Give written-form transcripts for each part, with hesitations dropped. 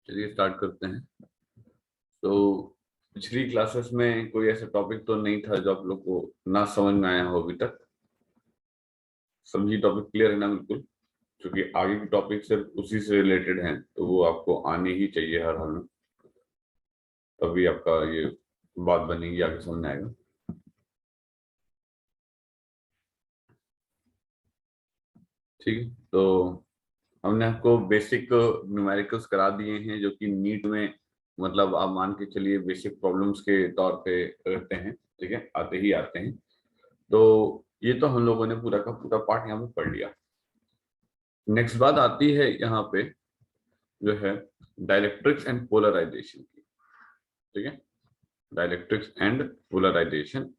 चलिए स्टार्ट करते हैं। तो पिछली क्लासेस में कोई ऐसा टॉपिक तो नहीं था जो आप लोग को ना समझ में आया हो अभी तक? सभी टॉपिक क्लियर है ना? बिल्कुल, क्योंकि आगे के टॉपिक सिर्फ उसी से रिलेटेड हैं, तो वो आपको आने ही चाहिए हर हाल में, तभी आपका ये बात बनेगी, आगे समझ में आएगा। ठीक है, तो हमने आपको बेसिक न्यूमेरिकल्स करा दिए हैं, जो कि नीट में मतलब आप मान के चलिए बेसिक प्रॉब्लम्स के तौर पे रहते हैं। ठीक है, आते ही आते हैं। तो ये तो हम लोगों ने पूरा का पूरा पार्ट यहाँ पे पढ़ लिया। नेक्स्ट बात आती है यहाँ पे, जो है डाइलेक्ट्रिक्स एंड पोलराइजेशन की। ठीक है, डाइलेक्ट्रिक्स एंड पोलराइजेशन।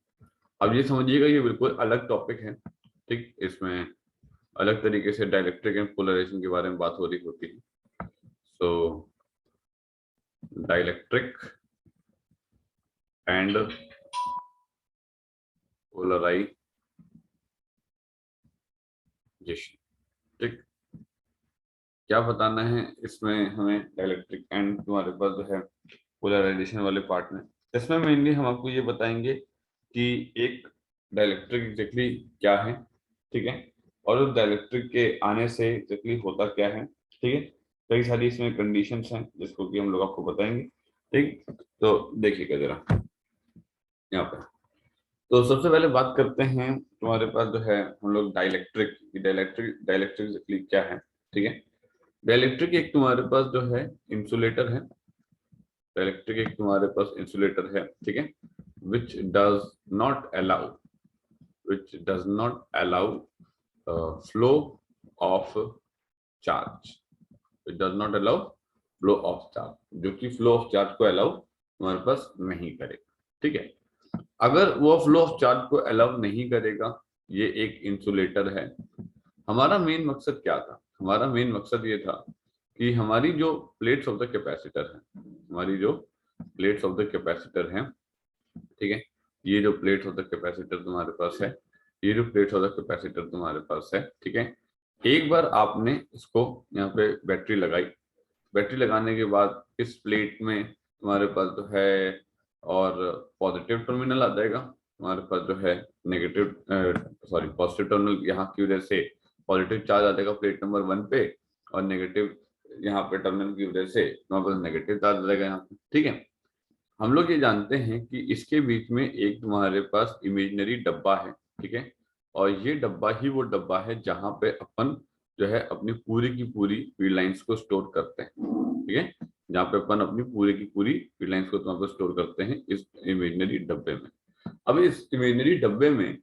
अब ये समझिएगा, ये बिल्कुल अलग टॉपिक है। ठीक, इसमें अलग तरीके से डाइलेक्ट्रिक एंड पोलराइजेशन के बारे में बात हो रही होती है। सो डाइलेक्ट्रिक एंड पोलराइजेशन। ठीक, क्या बताना है इसमें हमें डाइलेक्ट्रिक एंड तुम्हारे पास जो है पोलराइजेशन वाले पार्ट में? इसमें मेनली हम आपको ये बताएंगे कि एक डाइलेक्ट्रिक एग्जैक्टली क्या है। ठीक है, और उस डाइलेक्ट्रिक के आने से एग्जैक्टली होता क्या है। ठीक है, कई सारी इसमें कंडीशंस हैं जिसको कि हम लोग आपको बताएंगे। ठीक, तो देखिएगा जरा यहाँ पे। तो सबसे पहले बात करते हैं, तुम्हारे पास जो है हम लोग डाइलेक्ट्रिक डाइलेक्ट्रिक डाइलेक्ट्रिक एग्जैक्टली क्या है। ठीक है, डाइलेक्ट्रिक एक तुम्हारे पास जो है इंसुलेटर है। डाइलेक्ट्रिक एक तुम्हारे पास इंसुलेटर है। ठीक है, which does not allow which does not allow flow of charge, which does not allow flow of charge, जो कि फ्लो ऑफ चार्ज को अलाउ तुम्हारे पास नहीं करेगा। ठीक है, अगर वो फ्लो ऑफ चार्ज को अलाउ नहीं करेगा, ये एक इंसुलेटर है। हमारा मेन मकसद क्या था? हमारा मेन मकसद ये था कि हमारी जो प्लेट्स ऑफ द कैपेसिटर है, हमारी जो प्लेट्स ऑफ द कैपेसिटर हैं, ठीक है, ये जो प्लेट्स ऑफ द कैपेसिटर तुम्हारे पास है, ये जो प्लेट्स ऑफ द कैपेसिटर तुम्हारे पास है, ठीक है, एक बार आपने इसको यहाँ पे बैटरी लगाई, बैटरी लगाने के बाद इस प्लेट में तुम्हारे पास जो है और पॉजिटिव टर्मिनल आ जाएगा, तुम्हारे पास जो है नेगेटिव पॉजिटिव टर्मिनल यहाँ की वजह से पॉजिटिव चार्ज आ जाएगा प्लेट नंबर 1 पे, और नेगेटिव यहाँ पे टर्मिनल की वजह से तुम्हारे पास नेगेटिव चार्ज आ जाएगा यहाँ पे। ठीक है, हम लोग ये जानते हैं कि इसके बीच में एक तुम्हारे पास इमेजिनरी डब्बा है। ठीक है, और ये डब्बा ही वो डब्बा है जहां पे अपन जो है अपनी पूरी की पूरी फील्ड लाइंस को स्टोर करते हैं। ठीक है, जहाँ पे अपन अपनी पूरी की पूरी फील्ड लाइंस को तुम्हारे पास स्टोर करते हैं इस इमेजिनरी डब्बे में। अब इस इमेजिनरी डब्बे में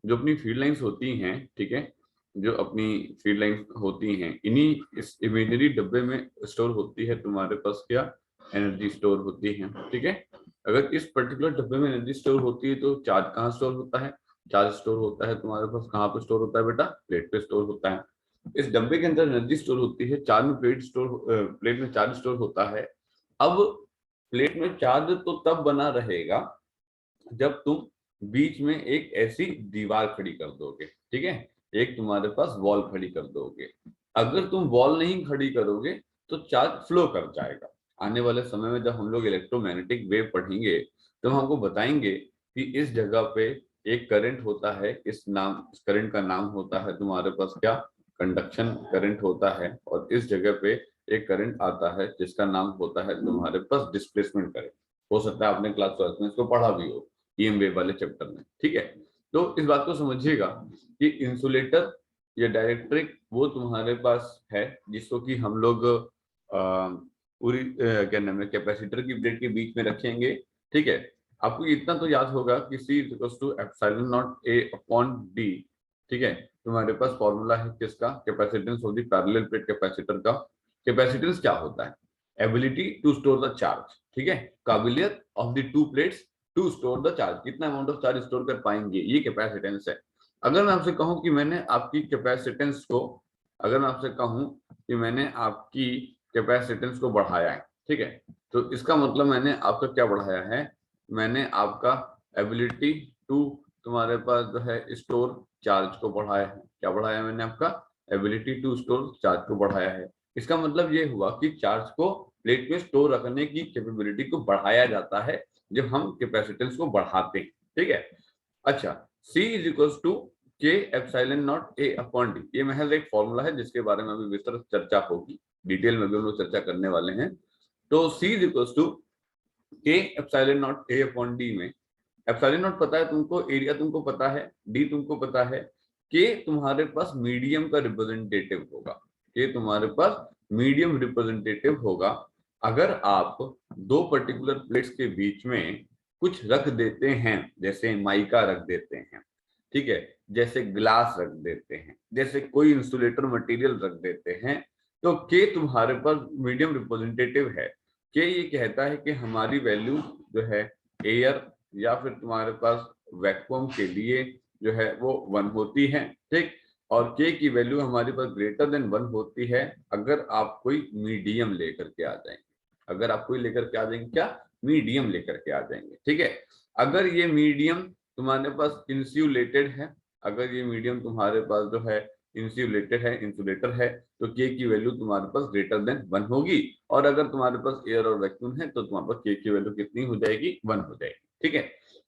जो अपनी फील्ड लाइंस होती हैं, ठीक है, जो अपनी फील्ड लाइंस होती हैं, इन्हीं इस इमेजिनरी डब्बे में स्टोर होती है तुम्हारे पास क्या? एनर्जी स्टोर होती है। ठीक है, अगर इस पर्टिकुलर डब्बे में एनर्जी स्टोर होती है तो चार्ज कहाँ स्टोर होता है? चार्ज स्टोर होता है तुम्हारे पास कहाँ पे स्टोर होता है बेटा? प्लेट पे स्टोर होता है। इस डब्बे के अंदर एनर्जी स्टोर होती है, चार्ज में प्लेट में चार्ज स्टोर होता है। अब प्लेट में चार्ज तो तब बना रहेगा जब तुम बीच में एक ऐसी दीवार खड़ी कर दोगे। ठीक है, एक तुम्हारे पास वॉल खड़ी कर दोगे। अगर तुम वॉल नहीं खड़ी करोगे तो चार्ज फ्लो कर जाएगा। आने वाले समय में जब हम लोग इलेक्ट्रोमैग्नेटिक वेव पढ़ेंगे तो हम हमको बताएंगे कि इस जगह पे एक करंट होता है, इस करंट का नाम होता है तुम्हारे पास क्या? कंडक्शन करंट होता है। और इस जगह पे एक करंट आता है जिसका नाम होता है तुम्हारे पास डिस्प्लेसमेंट करंट। हो सकता है आपने क्लास 12 में इसको पढ़ा भी हो, ईएम वेव वाले चैप्टर में, ठीक है। तो इस बात को समझिएगा कि इंसुलेटर या डाइलेक्ट्रिक वो तुम्हारे पास है जिसको कि हम लोग पूरी क्या नाम है कैपेसिटर की प्लेट के बीच में रखेंगे, ठीक है। आपको इतना तो याद होगा कि C equals to epsilon nought A upon D, ठीक है। तुम्हारे पास फॉर्मूला है किसका, capacitance of the parallel plate capacitor का। कैपेसिटेंस क्या होता है, ability to store the charge, ठीक है, काबिलियत of the two plates to store the charge, कितना अमाउंट ऑफ चार्ज स्टोर कर पाएंगे, ये कैपेसिटेंस है। अगर मैं आपसे कहूं कि मैंने आपकी कैपेसिटेंस को, अगर मैं आपसे कहूं कि मैंने आपकी कैपेसिटेंस को बढ़ाया है, ठीक है, तो इसका मतलब मैंने आपका क्या बढ़ाया है, मैंने आपका एबिलिटी टू तुम्हारे पास जो है स्टोर चार्ज को बढ़ाया है। क्या बढ़ाया है मैंने, आपका एबिलिटी टू स्टोर चार्ज को बढ़ाया है। इसका मतलब ये हुआ कि चार्ज को प्लेट में स्टोर रखने की कैपेबिलिटी को बढ़ाया जाता है जब हम कैपेसिटेंस को बढ़ाते हैं, ठीक है। अच्छा, C इज इक्वल्स टू के epsilon nought A upon D, ये महज एक फॉर्मूला है जिसके बारे में अभी विस्तृत चर्चा होगी, डिटेल में भी हम लोग चर्चा करने वाले हैं। तो C इज इक्वल्स टू के epsilon nought A upon D में एप्सिलॉन नॉट पता है तुमको, एरिया तुमको पता है, डी तुमको पता है, के तुम्हारे पास मीडियम का रिप्रेजेंटेटिव होगा, के तुम्हारे पास मीडियम रिप्रेजेंटेटिव होगा। अगर आप दो पर्टिकुलर प्लेट्स के बीच में कुछ रख देते हैं, जैसे माइका रख देते हैं, ठीक है, जैसे ग्लास रख देते हैं, जैसे कोई इंसुलेटर मटेरियल रख देते हैं, तो के तुम्हारे पास मीडियम रिप्रेजेंटेटिव है। के ये कहता है कि हमारी वैल्यू जो है एयर या फिर तुम्हारे पास वैक्यूम के लिए जो है वो 1 होती है, ठीक। और के की वैल्यू हमारे पास ग्रेटर देन 1 होती है अगर आप कोई मीडियम लेकर के आ जाएंगे, अगर आप कोई लेकर के आ जाएंगे, क्या, मीडियम लेकर के आ जाएंगे, ठीक है। अगर ये मीडियम तुम्हारे पास इंसुलेटेड है, अगर ये मीडियम तुम्हारे पास जो है इंसुलेटेड है, इंसुलेटर है, तो के की वैल्यू तुम्हारे पास ग्रेटर देन 1 होगी। और अगर तुम्हारे पास एयर और वैक्यूम है तो तुम्हारे पास के की वैल्यू कितनी हो जाएगी, 1 हो जाएगी, ठीक है।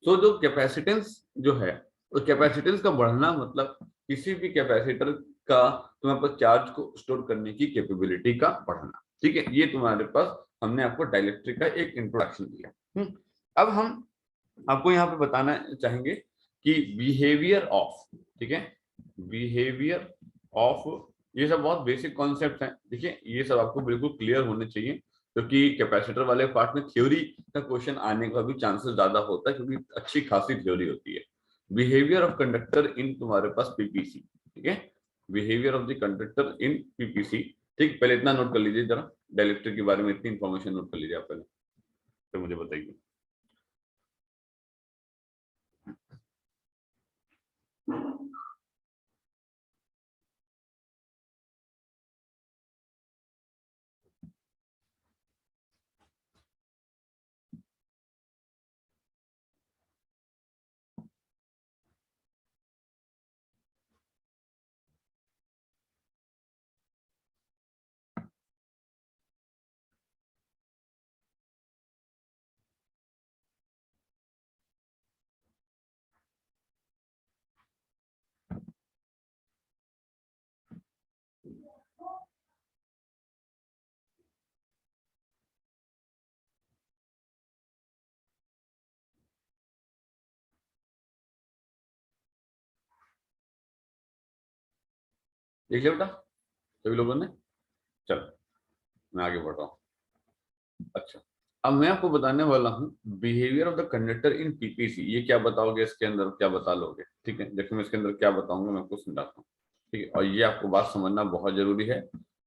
तो जो कैपेसिटेंस जो है, तो कैपेसिटेंस का बढ़ना मतलब किसी भी कैपेसिटर का तुम्हारे पास चार्ज को स्टोर करने की कैपेबिलिटी का बढ़ना, ठीक है। ये तुम्हारे पास हमने आपको डाइलेक्ट्रिक का एक इंट्रोडक्शन दिया। अब हम आपको यहाँ पे बताना चाहेंगे कि बिहेवियर ऑफ, ठीक है, बिहेवियर ऑफ, ये सब बहुत बेसिक कॉन्सेप्ट हैं, देखिए ये सब आपको बिल्कुल क्लियर होने चाहिए, क्योंकि कैपेसिटर वाले पार्ट में थ्योरी का क्वेश्चन आने का भी चांसेस ज्यादा होता है, क्योंकि अच्छी खासी थ्योरी होती है। बिहेवियर ऑफ कंडक्टर इन तुम्हारे पास पीपीसी, ठीक है, behaviour of the conductor in PPC, ठीक। पहले इतना नोट कर लीजिए जरा, डाइलेक्ट्रिक के बारे में इतनी इंफॉर्मेशन नोट कर लीजिए आप पहले, तो मुझे बताइए। देख लिया बेटा सभी लोगों ने, चलो मैं आगे बढ़ रहा हूँ। अच्छा, अब मैं आपको बताने वाला हूँ behaviour of the conductor in PPC. ये क्या बताओगे, इसके अंदर क्या बता लोगे, ठीक है। देखो मैं इसके अंदर क्या बताऊंगा, मैं आपको समझाता हूँ, ठीक है। और ये आपको बात समझना बहुत जरूरी है,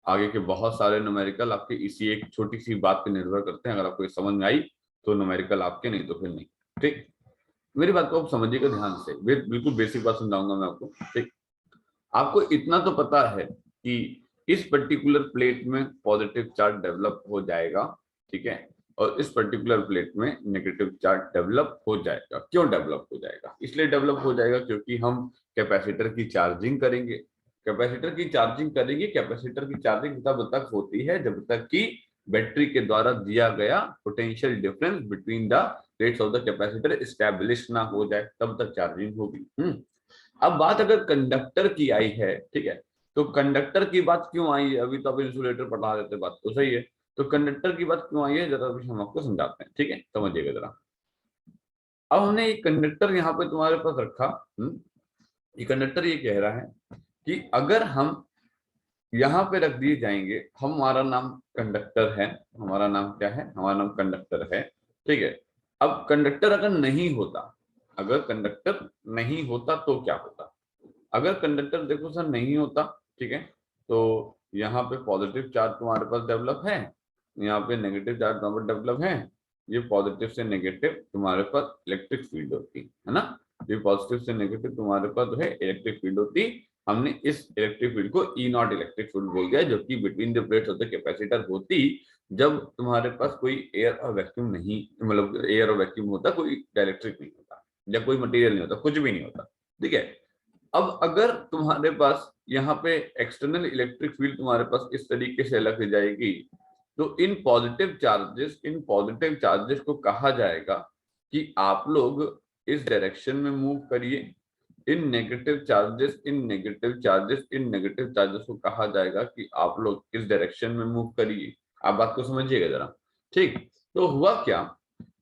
आगे के बहुत सारे न्यूमेरिकल आपके इसी एक छोटी सी बात पे निर्भर करते हैं। अगर आपको ये समझ में आई तो न्यूमेरिकल आपके, नहीं तो फिर नहीं, ठीक। मेरी बात को आप समझिएगा ध्यान से, बिल्कुल बेसिक बात समझाऊंगा मैं आपको, ठीक। आपको इतना तो पता है कि इस पर्टिकुलर प्लेट में पॉजिटिव चार्ज डेवलप हो जाएगा, ठीक है, और इस पर्टिकुलर प्लेट में नेगेटिव चार्ज डेवलप हो जाएगा। क्यों डेवलप हो जाएगा, इसलिए डेवलप हो जाएगा क्योंकि हम कैपेसिटर की चार्जिंग करेंगे, कैपेसिटर की चार्जिंग करेंगे। कैपेसिटर की चार्जिंग तब तक होती है जब तक कि बैटरी के द्वारा दिया गया potential difference between the plates of the capacitor establish ना हो जाए, तब तक चार्जिंग होगी। अब बात अगर कंडक्टर की आई है, ठीक है, तो कंडक्टर की बात क्यों आई है? अभी तो आप इंसुलेटर पढ़ा देते, बात तो सही है, तो कंडक्टर की बात क्यों आई है जरा अभी हम आपको समझाते हैं, ठीक है, समझिएगा जरा। अब हमने एक कंडक्टर यहाँ पे तुम्हारे पास रखा। ये कंडक्टर ये कह रहा है कि अगर हम यहाँ पे रख दिए जाएंगे, हमारा नाम कंडक्टर है, हमारा नाम क्या है, हमारा नाम कंडक्टर है, ठीक है। अब कंडक्टर अगर नहीं होता, अगर कंडक्टर नहीं होता तो क्या होता? अगर कंडक्टर देखो सर नहीं होता, ठीक है, तो यहाँ पे पॉजिटिव चार्ज तुम्हारे पास डेवलप है, यहाँ पे नेगेटिव चार्ज तुम्हारे पास डेवलप है, ये पॉजिटिव से नेगेटिव तुम्हारे पास इलेक्ट्रिक फील्ड होती है ना, ये पॉजिटिव से नेगेटिव तुम्हारे पास जो है इलेक्ट्रिक फील्ड होती। हमने इस इलेक्ट्रिक फील्ड को ई नॉट इलेक्ट्रिक फील्ड बोल दिया, जो कि between the plates of the capacitor होती जब तुम्हारे पास कोई एयर और वैक्यूम नहीं, मतलब एयर और वैक्यूम होता, कोई डाइलेक्ट्रिक नहीं होता या कोई मटेरियल नहीं होता, कुछ भी नहीं होता, ठीक है। अब अगर तुम्हारे पास यहाँ पे एक्सटर्नल इलेक्ट्रिक फील्ड तुम्हारे पास इस तरीके से लग जाएगी, तो इन पॉजिटिव चार्जेस को कहा जाएगा कि आप लोग इस डायरेक्शन में मूव करिए। इन नेगेटिव चार्जेस को कहा जाएगा कि आप लोग इस डायरेक्शन में मूव करिए। आप बात को समझिएगा जरा, ठीक। तो हुआ क्या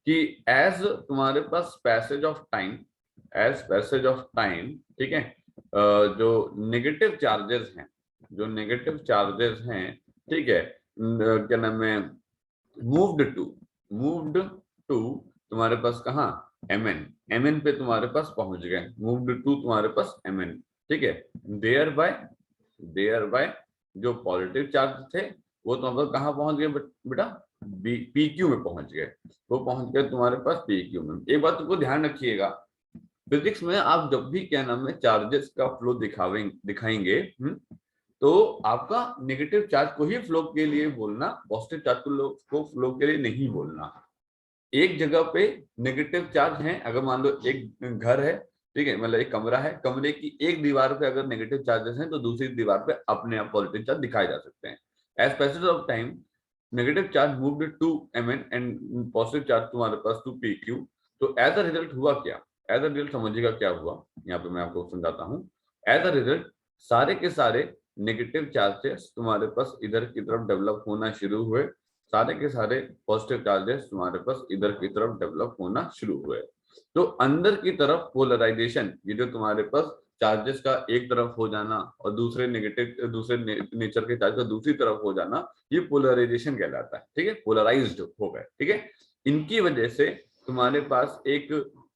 कि एज तुम्हारे पास पैसेज ऑफ टाइम, ठीक है, जो नेगेटिव चार्जेस हैं, ठीक है, क्या नाम है, मूव्ड टू तुम्हारे पास कहाँ, एम एन पे तुम्हारे पास पहुंच गए, मूव्ड टू तुम्हारे पास एम एन, ठीक है। देयर बाय जो पॉजिटिव चार्ज थे वो तुम्हारे पास कहाँ पहुंच गए बेटा, पी क्यू में पहुंच गए, वो पहुंच गए तुम्हारे पास पी क्यू में। एक बात तुमको ध्यान रखिएगा, फिजिक्स में आप जब भी क्या नाम है चार्जेस का फ्लो दिखाएंगे, तो आपका नेगेटिव चार्ज को ही फ्लो के लिए बोलना, पॉजिटिव चार्ज को फ्लो के लिए नहीं बोलना। एक जगह पे नेगेटिव चार्ज है, अगर मान लो एक घर है, ठीक है, मतलब एक कमरा है, कमरे की एक दीवार पे अगर नेगेटिव चार्जेस हैं तो दूसरी दीवार पे अपने आप पॉजिटिव चार्ज दिखाए जा सकते हैं। As passage of time negative charge moved to M N and positive charge तुम्हारे पास टू पी क्यू। तो एज अ रिजल्ट हुआ क्या, एज अ रिजल्ट समझिएगा क्या हुआ, यहाँ पे मैं आपको समझाता हूँ। एज अ रिजल्ट सारे के सारे नेगेटिव चार्जेस तुम्हारे पास इधर की तरफ डेवलप होना शुरू हुए, सारे के सारे पॉजिटिव चार्जेस तुम्हारे पास इधर की तरफ डेवलप होना शुरू हुए। तो अंदर की तरफ पोलराइजेशन, ये जो तुम्हारे पास चार्जेस का एक तरफ हो जाना और दूसरे नेचर के चार्ज का दूसरी तरफ हो जाना, ये पोलराइजेशन कहलाता है, ठीक है, पोलराइज्ड हो गए, ठीक है। इनकी वजह से तुम्हारे पास एक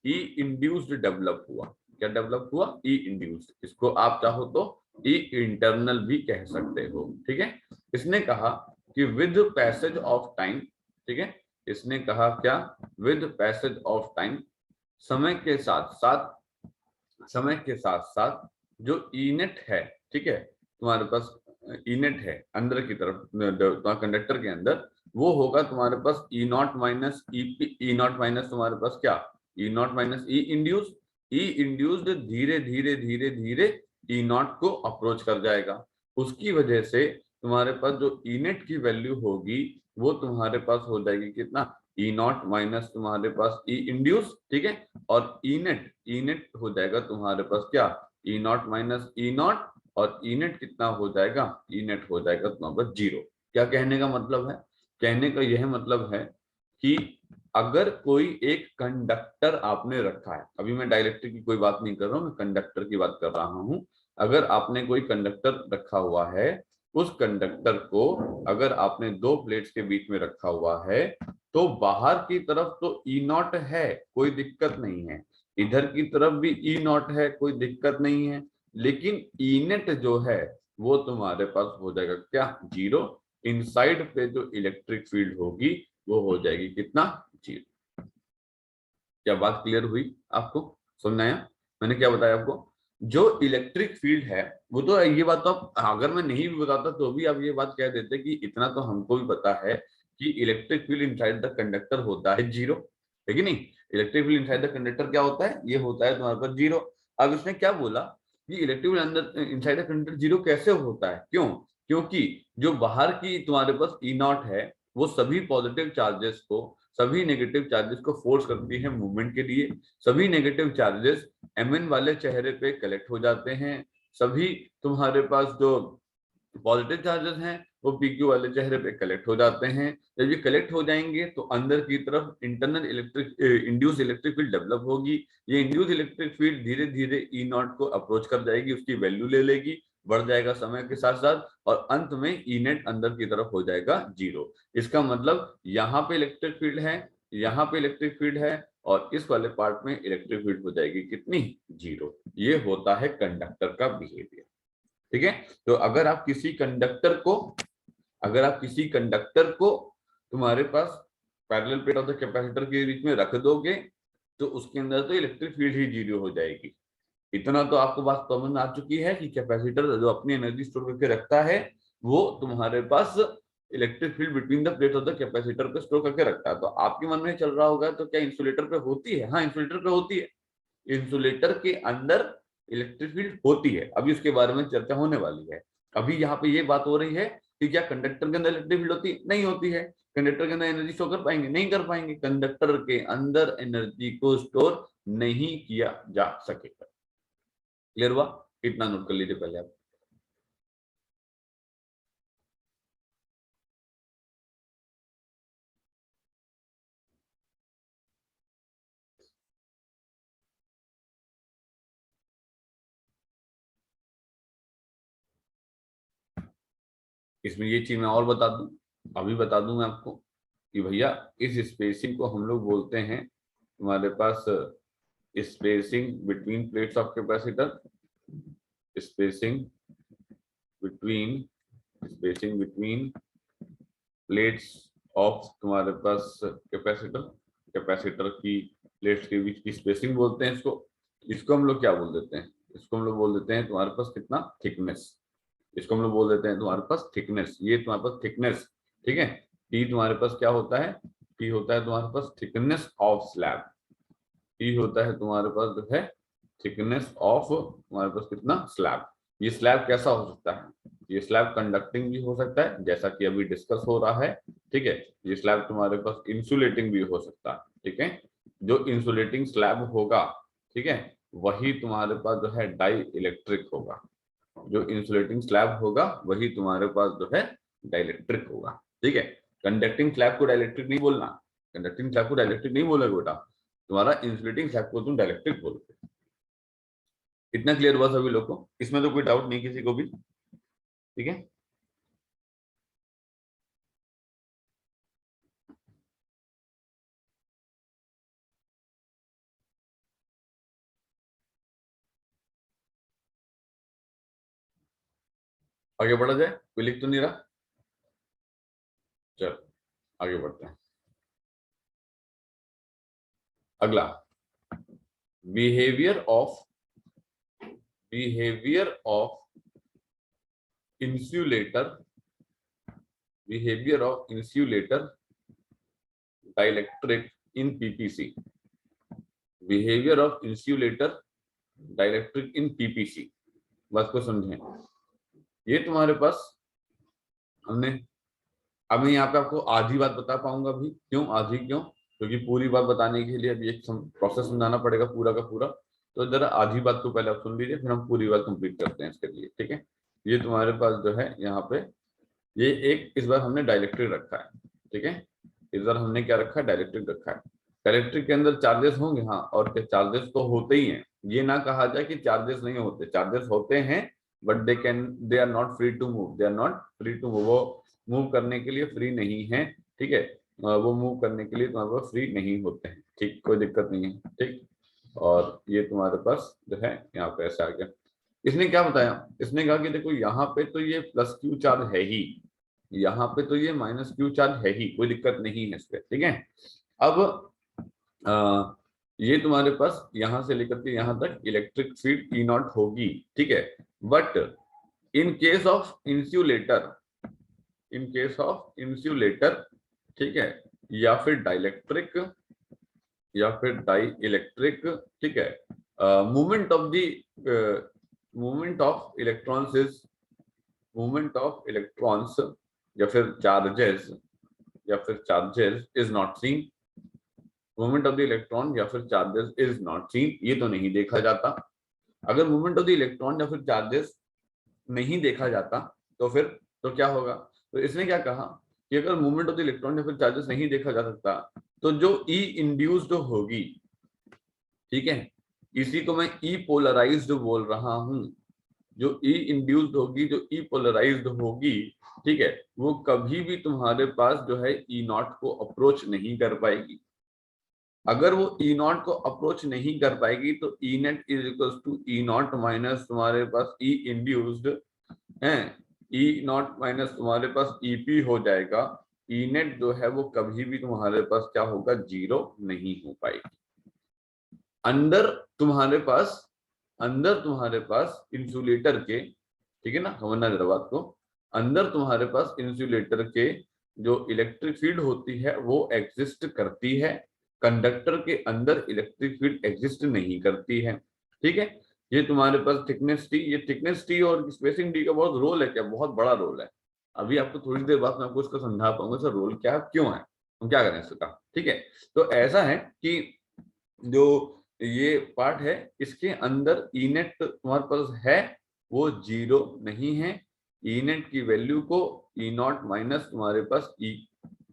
ई इंड्यूस्ड डेवलप हुआ। क्या डेवलप हुआ? ई इंड्यूस्ड। इसको आप चाहो तो ई इंटरनल भी कह सकते हो, ठीक है। इसने कहा कि विद पैसेज ऑफ टाइम, ठीक है, इसने कहा क्या, विद पैसेज ऑफ टाइम, समय के साथ साथ जो ईनेट है, ठीक है, तुम्हारे पास ईनेट है अंदर की तरफ कंडक्टर के अंदर, वो होगा तुम्हारे पास E naught minus E naught minus तुम्हारे पास क्या, E naught minus E induced धीरे धीरे धीरे धीरे ई नॉट को अप्रोच कर जाएगा। उसकी वजह से तुम्हारे पास जो ईनेट की वैल्यू होगी वो तुम्हारे पास हो जाएगी कितना, ई नॉट माइनस तुम्हारे पास ई इंड्यूस, ठीक है, और ई नेट हो जाएगा तुम्हारे पास क्या, E naught minus E not, और ई नेट कितना हो जाएगा, ई नेट हो जाएगा तुम्हारे पास 0। क्या कहने का मतलब है? कहने का यह मतलब है कि अगर कोई एक कंडक्टर आपने रखा है, अभी मैं डाइलेक्ट्रिक की कोई बात नहीं कर रहा हूं, मैं कंडक्टर की बात कर रहा हूं। अगर आपने कोई कंडक्टर रखा हुआ है, उस कंडक्टर को अगर आपने दो प्लेट्स के बीच में रखा हुआ है, तो बाहर की तरफ तो ई नॉट है, कोई दिक्कत नहीं है, इधर की तरफ भी ई नॉट है, कोई दिक्कत नहीं है, लेकिन ई नेट जो है वो तुम्हारे पास हो जाएगा क्या, 0। इनसाइड पे जो इलेक्ट्रिक फील्ड होगी वो हो जाएगी कितना, 0। क्या बात क्लियर हुई आपको, समझ आया मैंने क्या बताया आपको? जो इलेक्ट्रिक फील्ड है वो तो, ये बात तो आप, अगर मैं नहीं भी बताता तो भी आप ये बात कह देते कि इतना तो हमको भी पता है कि electric field inside the conductor होता है 0, है कि नहीं। Electric field inside the conductor क्या होता है, ये होता है तुम्हारे पास 0। अब इसने क्या बोला कि इलेक्ट्रिक फील्ड अंदर इनसाइड द कंडक्टर 0 कैसे होता है, क्यों? क्योंकि जो बाहर की तुम्हारे पास ई नॉट है वो सभी पॉजिटिव चार्जेस को, सभी नेगेटिव चार्जेस को फोर्स करती है मूवमेंट के लिए। सभी नेगेटिव चार्जेस एम एन वाले चेहरे पे कलेक्ट हो जाते हैं, सभी तुम्हारे पास जो पॉजिटिव चार्जेस हैं वो पीक्यू वाले चेहरे पे कलेक्ट हो जाते हैं। जब ये कलेक्ट हो जाएंगे तो अंदर की तरफ internal induce electric field develop होगी। ये इंड्यूस इलेक्ट्रिक फील्ड धीरे धीरे ई नॉट को अप्रोच कर जाएगी, उसकी वैल्यू ले लेगी, बढ़ जाएगा समय के साथ साथ, और अंत में ई नेट अंदर की तरफ हो जाएगा 0। इसका मतलब यहाँ पे इलेक्ट्रिक फील्ड है, यहाँ पे इलेक्ट्रिक फील्ड है, और इस वाले पार्ट में इलेक्ट्रिक फील्ड हो जाएगी कितनी, 0। ये होता है कंडक्टर का बिहेवियर। ठीक है, तो अगर आप किसी कंडक्टर को तुम्हारे पास parallel plate of the capacitor के बीच में रख दोगे तो उसके अंदर तो इलेक्ट्रिक फील्ड ही 0 हो जाएगी। इतना तो आपको बात समझ में आ चुकी है कि कैपेसिटर जो अपनी एनर्जी स्टोर करके रखता है वो तुम्हारे पास electric field between the plate of the capacitor पे स्टोर करके रखता है। तो आपके मन में चल रहा होगा तो क्या इंसुलेटर पे होती है? हाँ, इंसुलेटर पे होती है। इंसुलेटर के अंदर इलेक्ट्रिक फील्ड होती है, अभी उसके बारे में चर्चा होने वाली है। अभी यहाँ पे ये बात हो रही है कि क्या कंडक्टर के अंदर इलेक्ट्रिक फील्ड होती है? नहीं होती है। कंडक्टर के अंदर एनर्जी स्टोर कर पाएंगे? नहीं कर पाएंगे। कंडक्टर के अंदर एनर्जी को स्टोर नहीं किया जा सकेगा। क्लियर हुआ? इतना नोट कर लीजिए पहले आप। इसमें ये चीज मैं और बता दूं, अभी बता दूं मैं आपको कि भैया इस स्पेसिंग को हम लोग बोलते हैं तुम्हारे पास spacing between plates of capacitor, spacing between spacing between plates of तुम्हारे पास कैपेसिटर, कैपेसिटर की प्लेट्स के बीच की स्पेसिंग बोलते हैं इसको। इसको हम लोग क्या बोल देते हैं? इसको हम लोग बोल देते हैं तुम्हारे पास कितना, थिकनेस। इसको हम लोग बोल देते हैं तुम्हारे पास थिकनेस। ये तुम्हारे पास थिकनेस, ठीक है। टी तुम्हारे पास क्या होता है? टी होता है तुम्हारे पास थिकनेस ऑफ स्लैब। टी होता है तुम्हारे पास जो है थिकनेस ऑफ तुम्हारे पास कितना, स्लैब। ये स्लैब कैसा हो सकता है? ये स्लैब कंडक्टिंग भी हो सकता है जैसा कि अभी डिस्कस हो रहा है, ठीक है। ये स्लैब तुम्हारे पास इंसुलेटिंग भी हो सकता है, ठीक है। जो इंसुलेटिंग स्लैब होगा, ठीक है, वही तुम्हारे पास जो है डाई इलेक्ट्रिक होगा। जो इंसुलेटिंग स्लैब होगा वही तुम्हारे पास जो है डाइलेक्ट्रिक होगा, ठीक है। कंडक्टिंग स्लैब को डाइलेक्ट्रिक नहीं बोलना, कंडक्टिंग स्लैब को डाइलेक्ट्रिक नहीं बोलोगे बेटा, तुम्हारा इंसुलेटिंग स्लैब को तुम डाइलेक्ट्रिक बोलोगे। इतना क्लियर हुआ सभी लोग को? इसमें तो कोई डाउट नहीं किसी को भी, ठीक है। आगे बढ़ा जाए, कोई लिख तो नहीं रहा? चलो आगे बढ़ते हैं। अगला, behaviour of behaviour of insulator, behaviour of insulator dielectric in PPC. Behaviour of insulator dielectric in PPC, बात को समझें। ये तुम्हारे पास हमने, अब मैं यहाँ पे आपको आधी बात बता पाऊंगा अभी। क्यों आधी? क्यों? क्योंकि पूरी बात बताने के लिए अभी एक प्रोसेस समझाना पड़ेगा पूरा का पूरा। तो जरा आधी बात को पहले आप सुन लीजिए, फिर हम पूरी बात कंप्लीट करते हैं इसके लिए, ठीक है। ये तुम्हारे पास जो है यहाँ पे, ये एक इस बार हमने डाइलेक्ट्रिक रखा है, ठीक है। इस बार हमने क्या रखा है? डाइलेक्ट्रिक रखा है। डाइलेक्ट्रिक के अंदर चार्जेस होंगे, हाँ, और क्या चार्जेस तो होते ही हैं। ये ना कहा जाए कि चार्जेस नहीं होते, चार्जेस होते हैं, but they are not free to move, they are not free to move. वो मूव करने के लिए फ्री नहीं है, ठीक है। वो मूव करने के लिए तुम्हारे पास फ्री नहीं होते हैं, ठीक, कोई दिक्कत नहीं है, ठीक। और ये तुम्हारे पास जो है यहाँ पे ऐसा आ गया। इसने क्या बताया? इसने कहा कि देखो यहाँ पे तो ये प्लस क्यू चार्ज है ही, यहाँ पे तो ये माइनस क्यू चार्ज है ही, कोई दिक्कत नहीं है इस पे, ठीक है। अब ये तुम्हारे पास यहाँ से लेकर के यहाँ तक इलेक्ट्रिक फील्ड ई नॉट होगी, ठीक है। But in case of insulator, in case of insulator, ठीक है, या फिर डाइलेक्ट्रिक, या फिर डाई इलेक्ट्रिक, ठीक है, movement of the movement of electrons is, movement of electrons या फिर चार्जेस, या फिर charges is not seen. Movement of the electron या फिर चार्जेस इज नॉट सीन, ये तो नहीं देखा जाता। अगर मूवमेंट ऑफ द इलेक्ट्रॉन या फिर चार्जेस नहीं देखा जाता तो फिर तो क्या होगा, तो इसने क्या कहा कि अगर मूवमेंट ऑफ द इलेक्ट्रॉन या फिर चार्जेस नहीं देखा जा सकता तो जो ई इंड्यूस्ड होगी, ठीक है, इसी को मैं ई पोलराइज्ड बोल रहा हूं, जो ई इंड्यूस्ड होगी, जो ई पोलराइज्ड होगी, ठीक है, वो कभी भी तुम्हारे पास जो है ई नॉट को अप्रोच नहीं कर पाएगी। अगर वो ई नॉट को अप्रोच नहीं कर पाएगी तो E net is equal to E naught minus तुम्हारे पास ई इंड्यूस्ड है, ई नॉट माइनस तुम्हारे पास ईपी हो जाएगा। ई नेट जो है वो कभी भी तुम्हारे पास क्या होगा, जीरो नहीं हो पाएगी। अंदर तुम्हारे पास अंदर तुम्हारे पास इंसुलेटर के, ठीक है ना, समझना जरा बात को, अंदर तुम्हारे पास इंसुलेटर के जो इलेक्ट्रिक फील्ड होती है वो एग्जिस्ट करती है, कंडक्टर के अंदर इलेक्ट्रिक फील्ड एग्जिस्ट नहीं करती है, ठीक है। ये तुम्हारे पास थिकनेस टी, ये थिकनेस टी और स्पेसिंग डी का बहुत रोल है, क्या बहुत बड़ा रोल है। अभी आपको थोड़ी देर बाद मैं आपको इसका समझा पाऊंगा सर रोल क्या क्यों है, हम क्या करें इसका, ठीक है। तो ऐसा है कि जो ये पार्ट है इसके अंदर ई नेट तुम्हारे पास है वो जीरो नहीं है। ई नेट की वैल्यू को ई नॉट माइनस तुम्हारे पास ई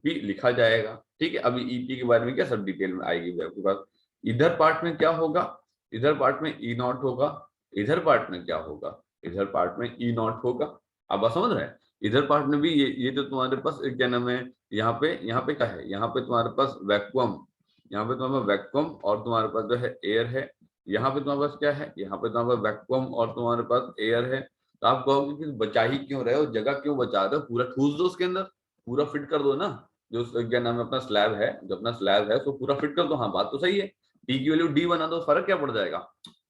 पी लिखा जाएगा, ठीक है। अभी ई पी के बारे में क्या सब डिटेल में आएगी आपके पास। इधर पार्ट में क्या होगा, इधर पार्ट में ई नॉट होगा, इधर पार्ट में क्या होगा, इधर पार्ट में ई नॉट होगा। अब आप समझ रहे हैं, इधर पार्ट में भी ये तो तुम्हारे पास क्या नाम है, यहाँ पे क्या है, यहाँ पे तुम्हारे पास वैक्यूम, यहाँ पे तुम्हारे पास वैक्यूम और तुम्हारे पास जो है एयर है। यहाँ पे तुम्हारे पास क्या है, यहाँ पे तुम्हारे पास वैक्यूम और तुम्हारे पास एयर है। तो आप कहोगे कि बचा ही क्यों रहे हो, जगह क्यों बचा रहे हो, पूरा ठूस दो उसके अंदर, पूरा फिट कर दो ना। जो क्या नाम है अपना स्लैब है, जो अपना स्लैब है उसको पूरा फिट कर दो। हाँ बात तो सही है, टी की वैल्यू डी बना दो, फर्क क्या पड़ जाएगा,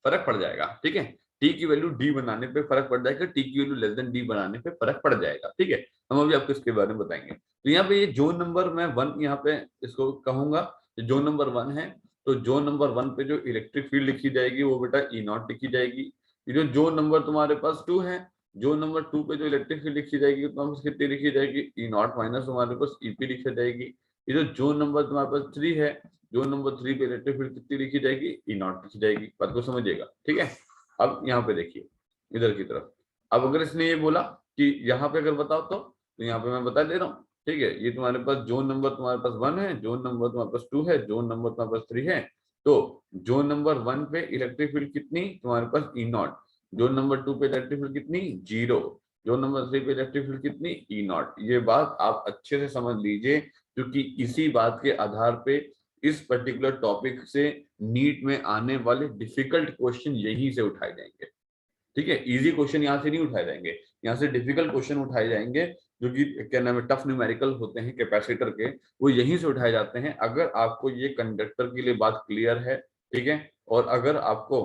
फर्क पड़ जाएगा, ठीक है। टी की वैल्यू डी बनाने पे फर्क पड़ जाएगा, टी की वैल्यू लेस देन डी बनाने पे फर्क पड़ जाएगा, ठीक है। हम अभी आपको इसके बारे में बताएंगे। तो यहाँ पे ये जोन नंबर मैं 1 यहाँ पे इसको कहूंगा, जोन नंबर 1 है। तो जोन नंबर 1 पे जो इलेक्ट्रिक फील्ड लिखी जाएगी वो बेटा ई नॉट लिखी जाएगी। ये जो जोन नंबर तुम्हारे पास 2 है, जोन नंबर 2 पे जो इलेक्ट्रिक फील्ड लिखी जाएगी तो कितनी लिखी जाएगी, ई नॉट माइनस तुम्हारे पास ईपी लिखी जाएगी। ये जो जोन नंबर तुम्हारे पास 3 है, जोन नंबर 3 पे इलेक्ट्रिक फील्ड कितनी लिखी जाएगी, ई नॉट लिखी जाएगी। बात को समझिएगा, ठीक है। अब यहाँ पे देखिए इधर की तरफ, अब अगर इसने ये बोला कि यहाँ पे अगर बताओ तो यहाँ पे मैं बता दे रहा हूँ, ठीक है। ये तुम्हारे पास जोन नंबर तुम्हारे पास 1 है, जोन नंबर तुम्हारे पास 2 है, जोन नंबर तुम्हारे पास 3 है। तो जोन नंबर 1 पे इलेक्ट्रिक फील्ड कितनी तुम्हारे पास ई नॉट, जोन नंबर 2 पे इलेक्ट्रिक फील्ड कितनी जीरो, जोन नंबर 3 पे इलेक्ट्रिक फील्ड कितनी ई नॉट। ये बात आप अच्छे से समझ लीजिए क्योंकि इसी बात के आधार पे इस पर्टिकुलर टॉपिक से नीट में आने वाले डिफिकल्ट क्वेश्चन यहीं से उठाए जाएंगे, ठीक है। इजी क्वेश्चन यहाँ से नहीं उठाए जाएंगे, यहाँ से डिफिकल्ट क्वेश्चन उठाए जाएंगे जो कि क्या नाम है टफ न्यूमेरिकल होते हैं कैपेसिटर के, वो यहीं से उठाए जाते हैं। अगर आपको ये कंडक्टर के लिए बात क्लियर है, ठीक है, और अगर आपको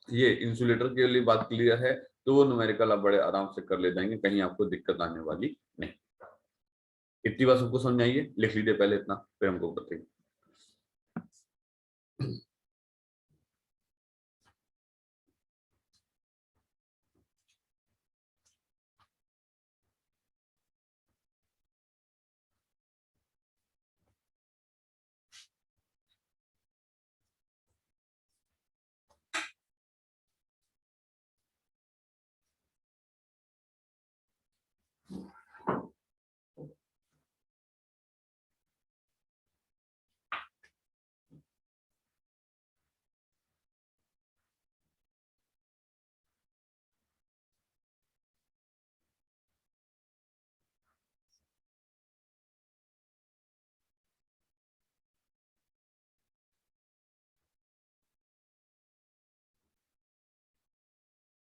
ये इंसुलेटर के लिए बात क्लियर है तो वो न्यूमेरिकल आप बड़े आराम से कर ले जाएंगे, कहीं आपको दिक्कत आने वाली नहीं। इतनी बात सबको समझाइए, लिख लीजिए पहले इतना फिर हमको बताइए।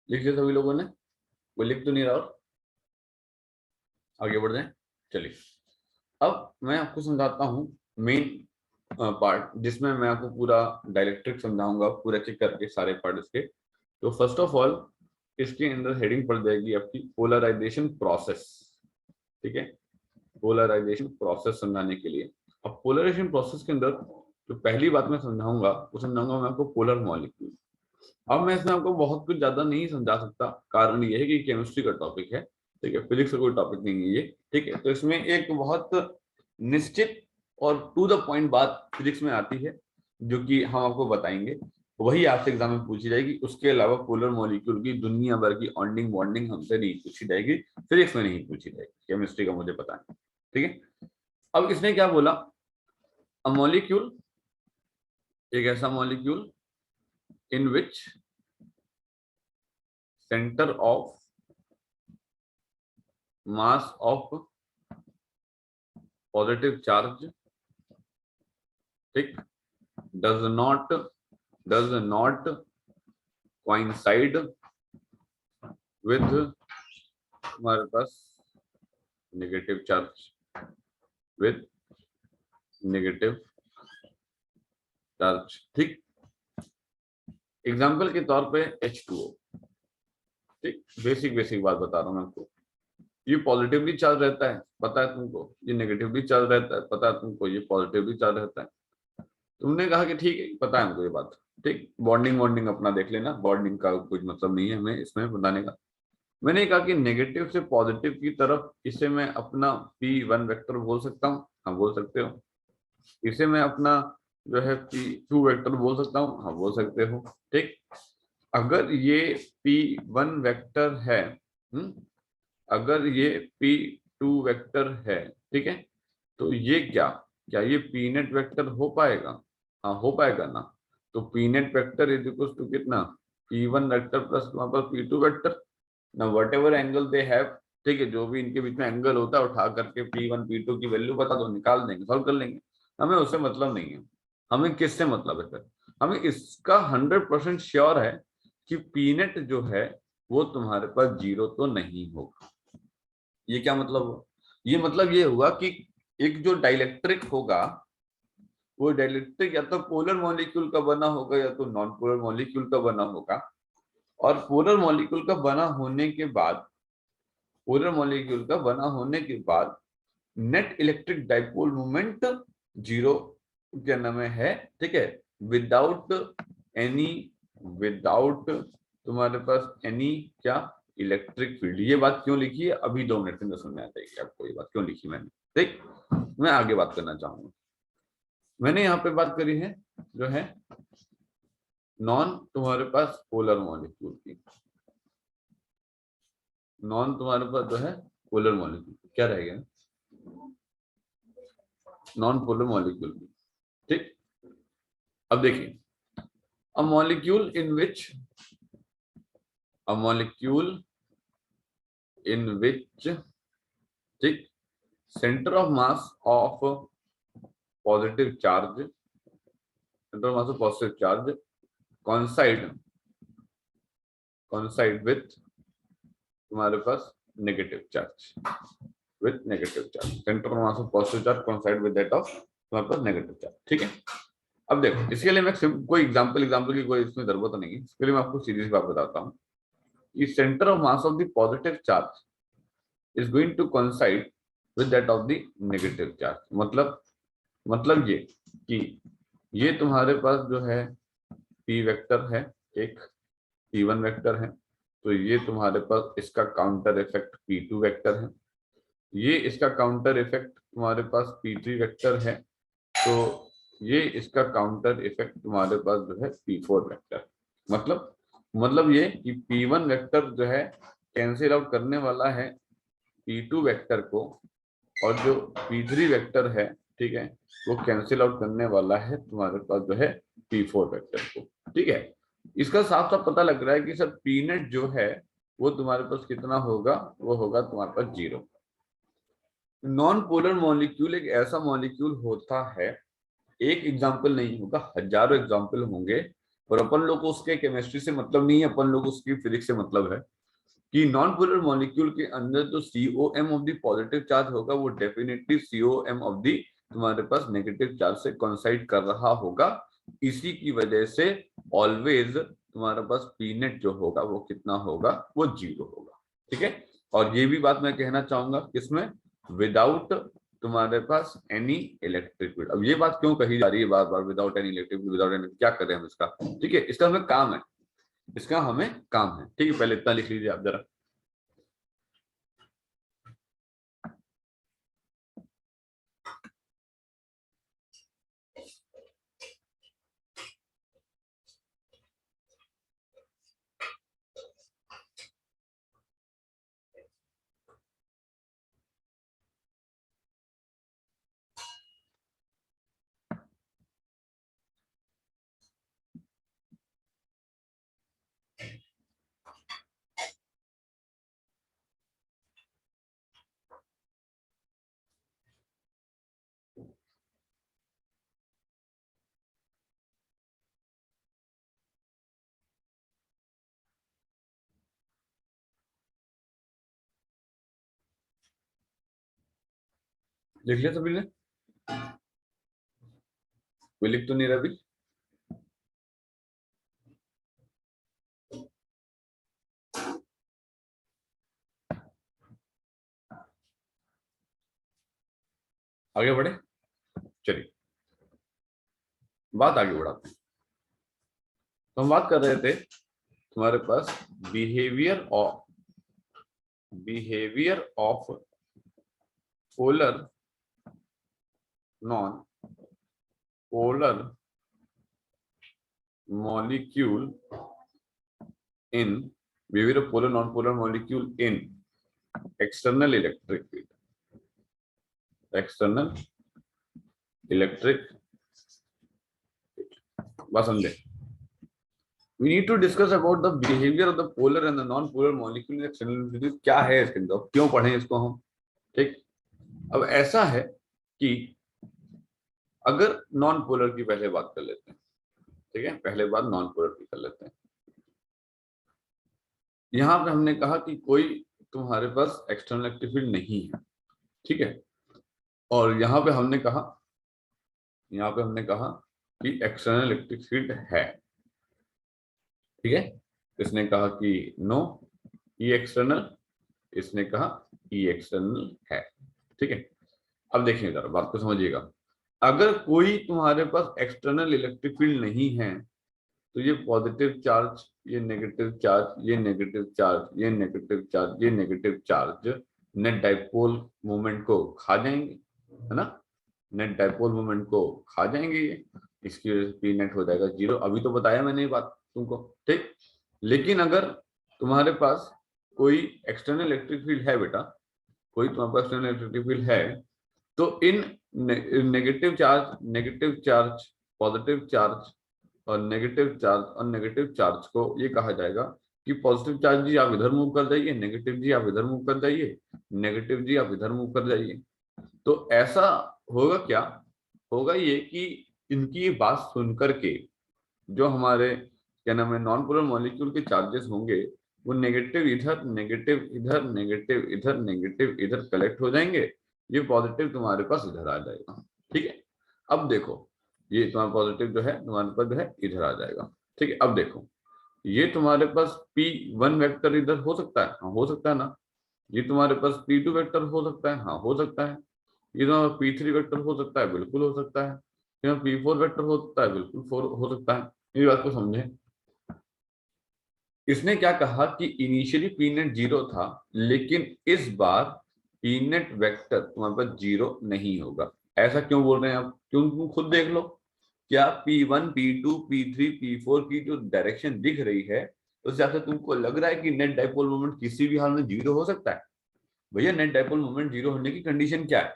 लिख लिया सभी लोगों ने, कोई लिख तो नहीं रहा, और आगे बढ़ जाए। चलिए अब मैं आपको समझाता हूँ मेन पार्ट जिसमें मैं आपको पूरा डायलेक्ट्रिक समझाऊंगा, पूरा चेक करके सारे पार्ट इसके। तो फर्स्ट ऑफ ऑल इसके अंदर हेडिंग पड़ जाएगी आपकी पोलराइजेशन प्रोसेस, ठीक है। पोलराइजेशन प्रोसेस समझाने के लिए, अब पोलराइजेशन प्रोसेस के अंदर जो पहली बात मैं समझाऊंगा वो समझाऊंगा मैं आपको पोलर मॉलिक्यूल। अब मैं इसमें आपको बहुत कुछ ज्यादा नहीं समझा सकता, कारण ये है कि केमिस्ट्री का टॉपिक है, ठीक है, फिजिक्स का कोई टॉपिक नहीं है ये, ठीक है। तो इसमें एक बहुत निश्चित और टू द पॉइंट बात फिजिक्स में आती है जो कि हम आपको बताएंगे वही आपसे एग्जाम में पूछी जाएगी। उसके अलावा पोलर मॉलिक्यूल की दुनिया भर की ऑन्डिंग बॉन्डिंग हमसे नहीं पूछी जाएगी, फिजिक्स में नहीं पूछी जाएगी, केमिस्ट्री का मुझे पता नहीं। ठीक है, अब इसने क्या बोला, अ मॉलिक्यूल, एक ऐसा molecule in which centre of mass of positive charge, ठीक, डज नॉट coincide with हमारे पास negative charge, with negative charge. ठीक, एग्जाम्पल के तौर पे H2O। ठीक, बेसिक बेसिक बात बता रहा हूँ मैं आपको। ये पॉजिटिवली चार्ज रहता है, पता है तुमको, ये नेगेटिवली चार्ज रहता है, पता है तुमको, ये पॉजिटिवली चार्ज रहता है। तुमने कहा कि ठीक है, पता है हमको ये बात। ठीक, बॉन्डिंग वॉन्डिंग अपना देख लेना, बॉन्डिंग का कुछ मतलब नहीं है हमें इसमें बताने का। मैंने कहा कि नेगेटिव से पॉजिटिव की तरफ इसे मैं अपना P1 वेक्टर बोल सकता हूँ, हाँ बोल सकते हो। इसे मैं अपना जो है P2 वेक्टर बोल सकता हूँ, हाँ बोल सकते हो। ठीक, अगर ये P1 वेक्टर है, अगर ये P2 वेक्टर है, ठीक है, तो ये क्या, क्या ये पी नेट वेक्टर हो पाएगा? हाँ हो पाएगा ना। तो P net vector is equal to कितना, P1 वेक्टर प्लस वहां पर P2 वेक्टर ना, whatever angle they have. ठीक है, जो भी इनके बीच में एंगल होता है उठा करके P1 P2 की वैल्यू बता दो, निकाल देंगे, सॉल्व कर लेंगे। हमें उससे मतलब नहीं है, हमें किससे मतलब है? फिर हमें इसका 100% श्योर है कि पी नेट जो है वो तुम्हारे पास जीरो तो नहीं होगा। ये क्या मतलब हुआ? ये मतलब ये हुआ कि एक जो डाइलेक्ट्रिक होगा, वो डाइलेक्ट्रिक या तो पोलर मॉलिक्यूल का बना होगा या तो नॉन पोलर मॉलिक्यूल का बना होगा। और पोलर मॉलिक्यूल का बना होने के बाद, पोलर मॉलिक्यूल का बना होने के बाद net electric dipole moment zero क्या नाम है, ठीक है, विदाउट एनी, विदाउट तुम्हारे पास एनी क्या, इलेक्ट्रिक फील्ड। ये बात क्यों लिखी है अभी 2 मिनट के अंदर समझ में आ जाएगी आपको, ये बात क्यों लिखी मैंने। ठीक, मैं आगे बात करना चाहूंगा। मैंने यहाँ पे बात करी है जो है नॉन तुम्हारे पास पोलर मॉलिक्यूल की, नॉन तुम्हारे पास जो है पोलर मॉलिक्यूल क्या रहेगा, नॉन पोलर मॉलिक्यूल की। ठीक, अब देखिए, a molecule in which, a molecule in which, ठीक, centre of mass of positive charge, centre of mass of positive charge coincide, coincide with तुम्हारे पास negative charge, with negative charge, centre of mass of positive charge coincide with that of तुम्हारे पास negative charge. ठीक है, अब देखो इसके लिए मैं कोई एग्जांपल की कोई इसमें जरूरत नहीं है, इसके लिए मैं आपको सीधी सी बात बताता हूँ कि centre of mass of the positive charge is going to coincide with that of the negative charge। मतलब ये कि ये तुम्हारे पास जो है P वेक्टर है, एक P1 वेक्टर है, तो ये तुम्हारे पास इसका काउंटर इफेक्ट P2 वेक्टर है, ये इसका काउंटर इफेक्ट तुम्हारे पास P3 वेक्टर है, तो ये इसका काउंटर इफेक्ट तुम्हारे पास जो है P4 वेक्टर। मतलब ये कि P1 वेक्टर जो है कैंसिल आउट करने वाला है P2 वेक्टर को, और जो P3 वेक्टर है, ठीक है, वो कैंसिल आउट करने वाला है तुम्हारे पास जो है P4 वेक्टर को। ठीक है, इसका साफ साफ पता लग रहा है कि सर पी नेट जो है वो तुम्हारे पास कितना होगा, वो होगा तुम्हारे पास जीरो। नॉन पोलर मॉलिक्यूल एक ऐसा मॉलिक्यूल होता है, एक एग्जाम्पल नहीं होगा, हजारों एग्जाम्पल होंगे, और अपन लोग को उसके केमिस्ट्री से मतलब नहीं है, अपन लोग उसकी फिजिक्स से मतलब है कि नॉन पोलर मॉलिक्यूल के अंदर जो COM of the positive charge होगा वो डेफिनेटली COM ऑफ द तुम्हारे पास नेगेटिव चार्ज से कोइंसाइड कर रहा होगा। इसी की वजह से ऑलवेज तुम्हारे पास पी नेट जो होगा वो कितना होगा, वो जीरो होगा। ठीक है, और ये भी बात मैं कहना चाहूंगा किसमें, विदाउट तुम्हारे पास एनी इलेक्ट्रिक फील्ड। अब ये बात क्यों कही जा रही है बार बार, without any electric field, without any, क्या करें हम इसका? ठीक है, इसका हमें काम है, इसका हमें काम है। ठीक है, पहले इतना लिख लीजिए आप जरा। लिख लिया सभी ने? कोई लिख तो नहीं रहा अभी? आगे बढ़े, चलिए बात आगे बढ़ाते हैं। तो हम बात कर रहे थे तुम्हारे पास behaviour of polar non polar molecule in behaviour of polar non polar molecule in external electric field, external electric. बस समझे? We need to discuss about the behavior of the polar and the non-polar molecule in external physics। क्या है इसके अंदर, क्यों पढ़ें इसको हम? ठीक, अब ऐसा है कि अगर नॉन पोलर की पहले बात कर लेते हैं, ठीक है, पहले बात नॉन पोलर की कर लेते हैं। यहां पे हमने कहा कि कोई तुम्हारे पास एक्सटर्नल इलेक्ट्रिक फील्ड नहीं है, ठीक है, और यहां पे हमने कहा कि एक्सटर्नल इलेक्ट्रिक फील्ड है, ठीक है। इसने कहा कि नो ई एक्सटर्नल, इसने कहा ई एक्सटर्नल है, ठीक है। अब देखिए जरा बात को समझिएगा, अगर कोई तुम्हारे पास एक्सटर्नल इलेक्ट्रिक फील्ड नहीं है तो ये पॉजिटिव चार्ज, ये नेगेटिव चार्ज, ये नेगेटिव चार्ज, ये नेगेटिव चार्ज, ये negative charge net dipole moment को खा जाएंगे, है ना, नेट डाइपोल मोमेंट को खा जाएंगे ये, इसकी वजह से पी नेट हो जाएगा 0। अभी तो बताया मैंने ये बात तुमको, ठीक। लेकिन अगर तुम्हारे पास कोई एक्सटर्नल इलेक्ट्रिक फील्ड है बेटा, कोई तुम्हारे पास एक्सटर्नल इलेक्ट्रिक फील्ड है, तो इन नेगेटिव चार्ज, पॉजिटिव चार्ज और नेगेटिव चार्ज को ये कहा जाएगा कि पॉजिटिव चार्ज जी आप इधर मूव कर जाइए, नेगेटिव जी आप इधर मूव कर जाइए, नेगेटिव जी आप इधर मूव कर जाइए। तो ऐसा होगा, क्या होगा ये कि इनकी बात सुनकर के जो हमारे क्या नाम है नॉन पोलर मॉलिक्यूल के चार्जेस होंगे वो नेगेटिव इधर, नेगेटिव इधर, नेगेटिव इधर, नेगेटिव इधर कलेक्ट हो जाएंगे, ये पॉजिटिव तुम्हारे पास इधर आ जाएगा, ठीक है। अब देखो ये तुम्हारा पॉजिटिव जो है तुम्हारे पास जो है इधर आ जाएगा, ठीक है। अब देखो ये तुम्हारे पास P1 वेक्टर इधर हो सकता है, हाँ हो सकता है ना, ये तुम्हारे पास P2 वेक्टर हो सकता है, हाँ हो सकता है, ये तुम्हारा P3 वेक्टर हो सकता है, बिल्कुल हो सकता है, ये P4 वेक्टर हो सकता है, बिल्कुल हो सकता है। ये बात को समझे, इसने क्या कहा कि इनिशियली पी नेट 0 था, लेकिन इस बार पी नेट वेक्टर तुम्हारे पास 0 नहीं होगा। ऐसा क्यों बोल रहे हैं आप? क्यों, तुम खुद देख लो, क्या P1 P2 P3 P4 की जो डायरेक्शन दिख रही है उस हिसाब से तुमको लग रहा है कि नेट डाइपोल मोमेंट किसी भी हाल में 0 हो सकता है? भैया नेट डाइपोल मोमेंट 0 होने की कंडीशन क्या है?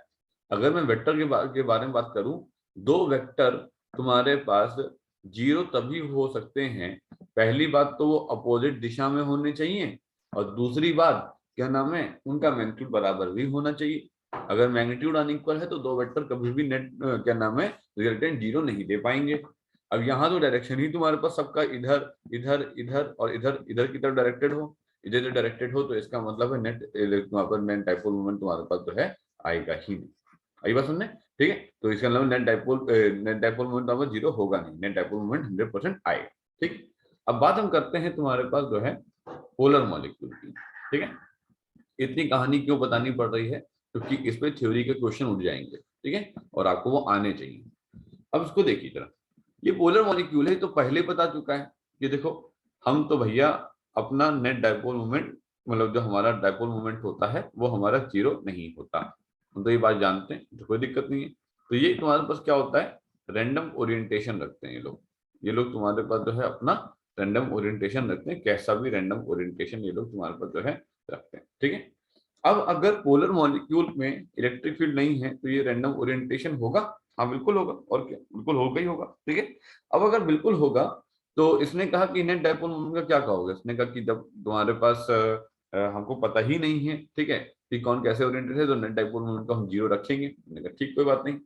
अगर मैं वेक्टर के बारे में बात करूं, दो वेक्टर तुम्हारे पास 0 तभी हो सकते हैं, पहली बात तो वो अपोजिट दिशा में होने चाहिए, और दूसरी बात क्या नाम है उनका मैग्नीट्यूड बराबर भी होना चाहिए। अगर मैग्नीट्यूड अनइक्वल है तो दो वेक्टर कभी भी नेट क्या नाम है रिजल्टेंट 0 नहीं दे पाएंगे। अब यहाँ तो डायरेक्शन ही तुम्हारे पास सबका इधर इधर इधर और इधर इधर की तरफ डायरेक्टेड हो, इधर डायरेक्टेड हो, तो इसका मतलब है नेट डाइपोल मोमेंट तुम्हारे पास जो है आएगा ही नहीं। आई बात सुनने, ठीक है। तो इसका मतलब नेट डाइपोल मोमेंट तो 0 होगा नहीं, नेट डाइपोल मोमेंट 100% आएगा, ठीक। अब बात हम करते हैं तुम्हारे पास जो है पोलर मॉलिक्यूल की, ठीक है। इतनी कहानी क्यों बतानी पड़ रही है? क्योंकि इस पे थ्योरी के क्वेश्चन उठ जाएंगे, ठीक है, और आपको वो आने चाहिए। अब इसको देखिए जरा, ये पोलर मॉलिक्यूल है तो पहले बता चुका है। ये देखो हम तो भैया अपना नेट डाइपोल मोमेंट, मतलब जो हमारा डाइपोल मोमेंट होता है वो हमारा 0 नहीं होता, हम तो ये बात जानते हैं, तो कोई दिक्कत नहीं है। तो ये तुम्हारे पास क्या होता है, रैंडम ओरिएंटेशन रखते हैं ये लोग तुम्हारे पास जो है अपना रैंडम ओरिएंटेशन रखते हैं, कैसा भी रैंडम ओरिएंटेशन ये लोग तुम्हारे पास जो है रखते हैं, ठीक है। अब अगर पोलर मॉलिक्यूल में इलेक्ट्रिक फील्ड नहीं है तो ये रैंडम ओरिएंटेशन होगा? हाँ बिल्कुल होगा, और क्या, बिल्कुल होगा ही होगा, ठीक है। अब अगर बिल्कुल होगा तो इसने कहा कि नेट डाइपोल मोमेंट का क्या कहोगे? इसने कहा कि जब तुम्हारे पास हमको पता ही नहीं है, ठीक है, कि कौन कैसे ओरिएंटेड है, तो नेट डाइपोल मोमेंट को हम 0 रखेंगे। मैंने कहा ठीक, कोई बात नहीं।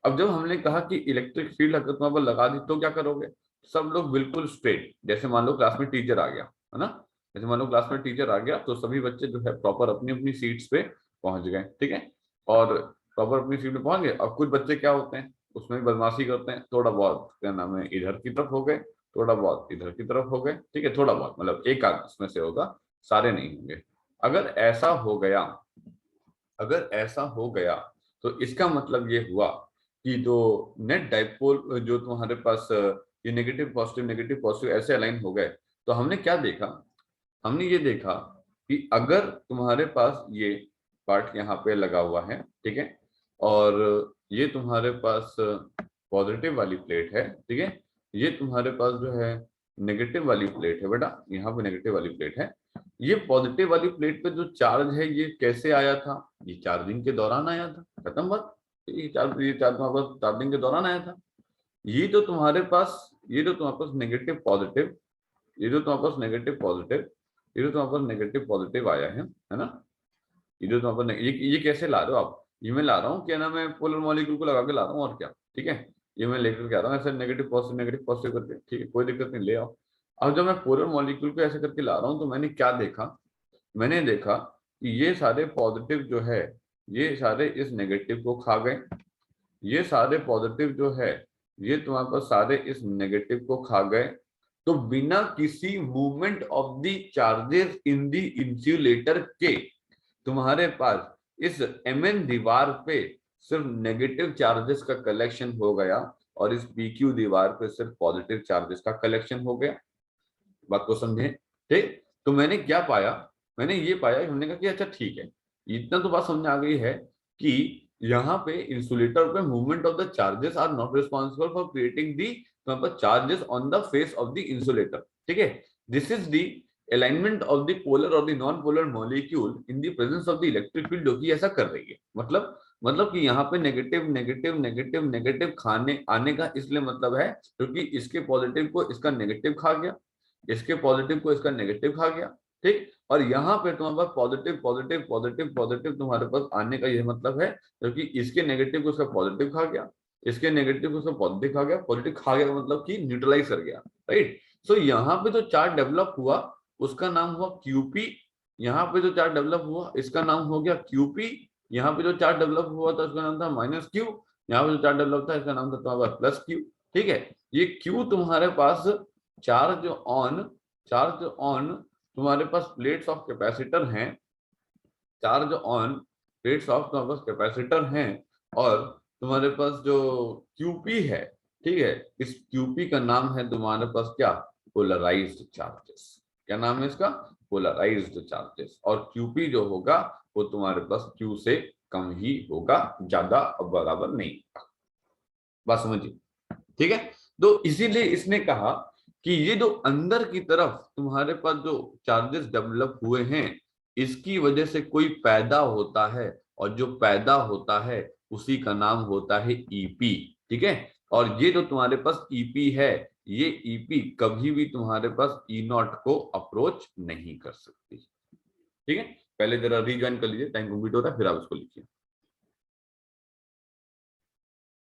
अब जब हमने कहा कि इलेक्ट्रिक फील्ड अगर तुम्हारे पर लगा दी तो क्या करोगे? सब लोग बिल्कुल स्ट्रेट, जैसे मान लो क्लास में टीचर आ गया, है ना, जैसे मान लो क्लास में टीचर आ गया तो सभी बच्चे जो है प्रॉपर अपनी अपनी सीट्स पे पहुंच गए, ठीक है, और प्रॉपर अपनी सीट में पहुंच गए। अब कुछ बच्चे क्या होते हैं, उसमें भी बदमाशी करते हैं, थोड़ा बहुत क्या नाम है इधर की तरफ हो गए, थोड़ा बहुत इधर की तरफ हो गए, ठीक है, थोड़ा बहुत मतलब एक आध उसमें से होगा, सारे नहीं होंगे। अगर ऐसा हो गया, अगर ऐसा हो गया तो इसका मतलब ये हुआ कि जो नेट डाइपोल जो तुम्हारे पास ये नेगेटिव पॉजिटिव ऐसे अलाइन हो गए, तो हमने क्या देखा, हमने ये देखा कि अगर तुम्हारे पास ये पार्ट यहाँ पे लगा हुआ है, ठीक है, और ये तुम्हारे पास पॉजिटिव वाली प्लेट है, ठीक है, ये तुम्हारे पास जो है नेगेटिव वाली प्लेट है बेटा, यहाँ पे नेगेटिव वाली प्लेट है। ये पॉजिटिव वाली प्लेट पे जो चार्ज है ये कैसे आया था, ये चार्जिंग के दौरान आया था, खत्म बात। ये चार्ज तुम्हारे पास चार्जिंग के दौरान आया था। ये जो तुम्हारे पास, ये जो तुम्हारे पास नेगेटिव पॉजिटिव, ये जो तुम्हारे पास नेगेटिव पॉजिटिव, ये जो तुम्हारे पास नेगेटिव पॉजिटिव आया है ना, ये जो तुम्हारे पास ये कैसे ला रहे हो आप, ये मैं ला रहा हूँ क्या ना, मैं पोलर मॉलिक्यूल को लगा के ला रहा हूँ और क्या, ठीक है, ये मैं लेकर के आ रहा हूँ ऐसे नेगेटिव पॉजिटिव करके, ठीक है, कोई दिक्कत नहीं, ले आओ। अब जब मैं पोलर मॉलिक्यूल को ऐसे करके ला रहा हूँ तो मैंने क्या देखा, मैंने देखा कि ये सारे पॉजिटिव जो है ये सारे इस नेगेटिव को खा गए, ये सारे पॉजिटिव जो है ये तुम्हारे पास सारे इस नेगेटिव को खा गए। तो बिना किसी movement of the charges in the insulator के तुम्हारे पास इस Mn दीवार पे सिर्फ नेगेटिव चार्जेस का कलेक्शन हो गया और इस PQ दीवार पे सिर्फ पॉजिटिव चार्जेस का कलेक्शन हो गया। बात को समझे, ठीक। तो मैंने क्या पाया, मैंने ये पाया, हमने कहा कि अच्छा ठीक है, इतना तो बात समझ आ गई है कि यहाँ पे इंसुलेटर पे movement of the charges are not responsible for creating the charges on the face of the insulator, ठीक है। This is the alignment of the polar और the non polar molecule in the presence of the electric field, जो कि ऐसा कर रही है। मतलब कि यहाँ पे नेगेटिव नेगेटिव नेगेटिव नेगेटिव खाने आने का इसलिए मतलब है क्योंकि इसके पॉजिटिव को इसका नेगेटिव खा गया, इसके पॉजिटिव को इसका नेगेटिव खा गया, ठीक। और यहाँ पे तुम्हारे पास पॉजिटिव पॉजिटिव पॉजिटिव पॉजिटिव तुम्हारे पास आने का यह मतलब है क्योंकि इसके नेगेटिव को इसका पॉजिटिव खा गया, इसके नेगेटिव को इसका पॉजिटिव खा गया, पॉजिटिव खा गया का मतलब कि न्यूट्रलाइज कर गया, राइट। सो यहाँ पे जो चार्ज डेवलप हुआ उसका नाम हुआ क्यूपी, यहाँ पे जो चार्ज डेवलप हुआ इसका नाम हो गया क्यूपी, यहाँ पे जो चार्ज डेवलप हुआ था उसका नाम था माइनस क्यू, यहाँ पे जो चार्ज डेवलप था इसका नाम था तुम्हारे पास प्लस क्यू, ठीक है। ये क्यू तुम्हारे पास चार्ज ऑन, चार्ज ऑन तुम्हारे पास प्लेट्स ऑफ कैपेसिटर हैं, चार्ज ऑन प्लेट्स ऑफ तुम्हारे पास कैपेसिटर हैं, और तुम्हारे पास जो क्यूपी है, ठीक है, इस क्यूपी का नाम है तुम्हारे पास क्या, पोलराइज्ड चार्जेस। क्या नाम है इसका, पोलराइज्ड चार्जेस। और क्यूपी जो होगा वो तुम्हारे पास क्यू से कम ही होगा, ज्यादा बराबर नहीं होगा। बात समझिए, ठीक है। तो इसीलिए इसने कहा कि ये जो अंदर की तरफ तुम्हारे पास जो चार्जेस डेवलप हुए हैं इसकी वजह से कोई पैदा होता है, और जो पैदा होता है उसी का नाम होता है ईपी, ठीक है। और ये जो तुम्हारे पास ईपी है, ये ईपी कभी भी तुम्हारे पास ई नॉट को अप्रोच नहीं कर सकती, ठीक है। पहले जरा रीजॉइन कर लीजिए, टाइम कंप्लीट हो रहा है, फिर आप उसको लिखिए।